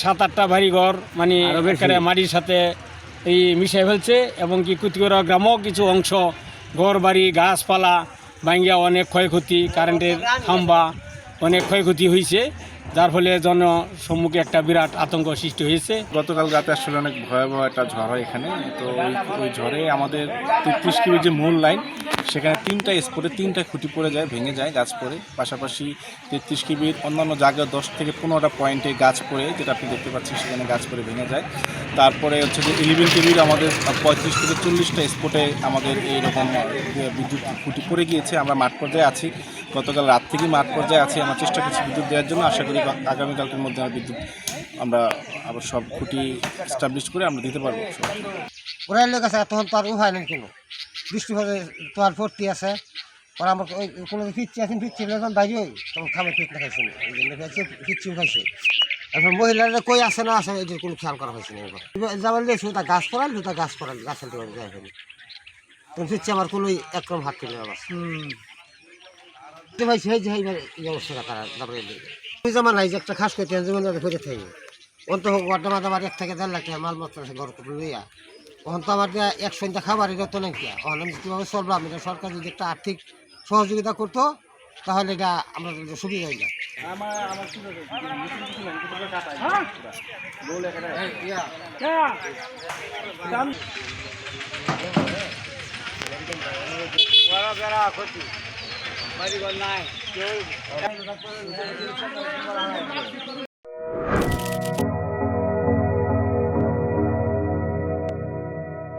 7-8টা বাড়ি ঘর মানে একেবারে মাটির সাথে এই মিশাই ফেলছে এবং কি কুতিগড়া গ্রামও কিছু অংশ ঘর বাড়ি গাছপালা ভাঙ্গিয়া অনেক ক্ষয়ক্ষতি, কারেন্টের খাম্বা অনেক ক্ষয়ক্ষতি হয়েছে, যার ফলে জনসম্মুখে একটা বিরাট আতঙ্ক সৃষ্টি হয়েছে। গতকাল রাতে আসলে অনেক ভয়াবহ একটা ঝড় হয় এখানে। তো ওই ঝড়ে আমাদের 33 কেবি যে মূল লাইন, সেখানে 3টা স্পটে 3টা খুঁটি পড়ে যায়, ভেঙে যায়, গাছ পড়ে। পাশাপাশি 33 কেবির অন্যান্য জায়গায় 10 থেকে 15টা পয়েন্টে গাছ পড়ে, যেটা আপনি দেখতে পাচ্ছেন সেখানে গাছ পড়ে ভেঙে যায়। তারপরে হচ্ছে যে 11 কেবির আমাদের 35 থেকে 40টা স্পটে আমাদের এইরকম বিদ্যুৎ খুঁটি পড়ে গিয়েছে। আমরা মাঠ পর্যায়ে আছি, গতকাল রাত থেকেই মাঠ পর্যায়ে আছি। আমরা চেষ্টা করছি বিদ্যুৎ দেওয়ার জন্য। আশা করি আগামীকালকের মধ্যে বিদ্যুৎ আমরা আবার সব খুঁটি এস্টাবলিশ করে আমরা দিতে পারবো। ওরাই লোক আছে, তখন তো আর উপায় নেই কোনো, বৃষ্টি হলে তো আর ভর্তি আছে। আর আমরা ওই কোনো ফিরছি এখন ফিরছি যখন বাইরে হই তখন খাবার ফিট না খাইছি না, এই জন্য ফিরছিও খাইছে। এখন মহিলারা কই আসে না আসে এটার কোনো খেয়াল করা হয়েছে না। যাবার শুধু গাছ করাল গাছের যাই ফেলি তখন ফিরছি আমার কোনো একরকম হাত তুলে আবার ভাই সেই যে এই অবস্থাটা তারা তারপরে ওই জামা নাই যে একটা খাস করতে যেমন ফেরে থাকি অন্ত হোক বড্ডা মাথা বাড়ি 1 থেকে 1.5 লাখ টাকা মাল মতো ঘর লইয়া তখন তো আমার এক সন্ধ্যা খাবার এটা তো নাকি আমি কীভাবে চললাম, এটা সরকার যদি একটা আর্থিক সহযোগিতা করতো তাহলে এটা আমরা সুবিধা হইল।